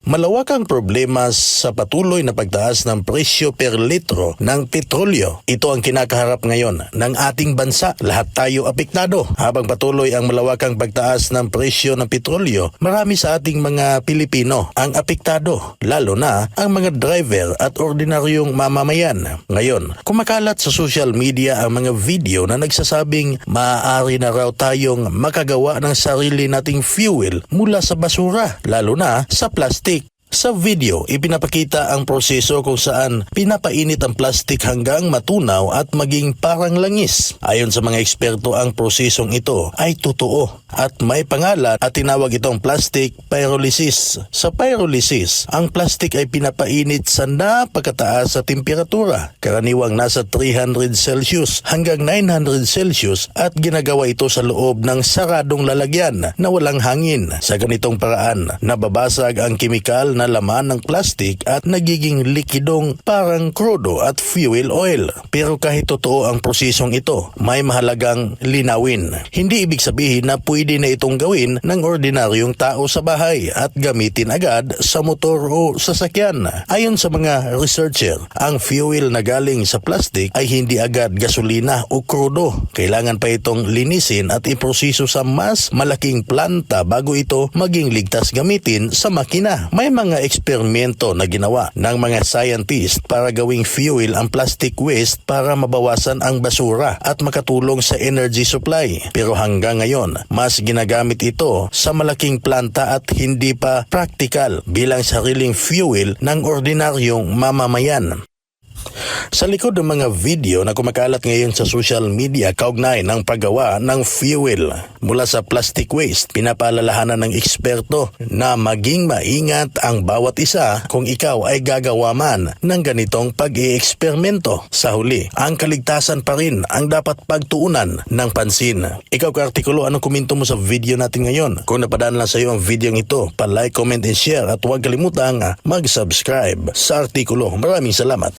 Malawakang problema sa patuloy na pagtaas ng presyo per litro ng petrolyo. Ito ang kinakaharap ngayon ng ating bansa. Lahat tayo apektado. Habang patuloy ang malawakang pagtaas ng presyo ng petrolyo, marami sa ating mga Pilipino ang apektado, lalo na ang mga driver at ordinaryong mamamayan. Ngayon, kumakalat sa social media ang mga video na nagsasabing maaari na raw tayong makagawa ng sarili nating fuel mula sa basura, lalo na sa plastic. Sa video, ipinapakita ang proseso kung saan pinapainit ang plastik hanggang matunaw at maging parang langis. Ayon sa mga eksperto, ang prosesong ito ay totoo at may pangalan at tinawag itong plastic pyrolysis. Sa pyrolysis, ang plastik ay pinapainit sa napakataas sa temperatura, karaniwang nasa 300 Celsius hanggang 900 Celsius, at ginagawa ito sa loob ng saradong lalagyan na walang hangin. Sa ganitong paraan, nababasag ang kemikal na laman ng plastic at nagiging likidong parang krudo at fuel oil. Pero kahit totoo ang prosesong ito, may mahalagang linawin. Hindi ibig sabihin na pwede na itong gawin ng ordinaryong tao sa bahay at gamitin agad sa motor o sasakyan. Ayon sa mga researcher, ang fuel na galing sa plastic ay hindi agad gasolina o krudo. Kailangan pa itong linisin at iproseso sa mas malaking planta bago ito maging ligtas gamitin sa makina. May mga eksperimento na ginawa ng mga scientist para gawing fuel ang plastic waste para mabawasan ang basura at makatulong sa energy supply. Pero hanggang ngayon, mas ginagamit ito sa malaking planta at hindi pa practical bilang sariling fuel ng ordinaryong mamamayan. Sa likod ng mga video na kumakalat ngayon sa social media kaugnay ng paggawa ng fuel mula sa plastic waste, pinapaalalahanan ng eksperto na maging maingat ang bawat isa kung ikaw ay gagawa man ng ganitong pag-i-eksperimento. Sa huli, ang kaligtasan pa rin ang dapat pagtuunan ng pansin. Ikaw ka-artikulo, anong komento mo sa video natin ngayon? Kung napadaan lang sa iyo ang video ito, pa-like, comment and share at huwag kalimutang mag-subscribe sa artikulo. Maraming salamat.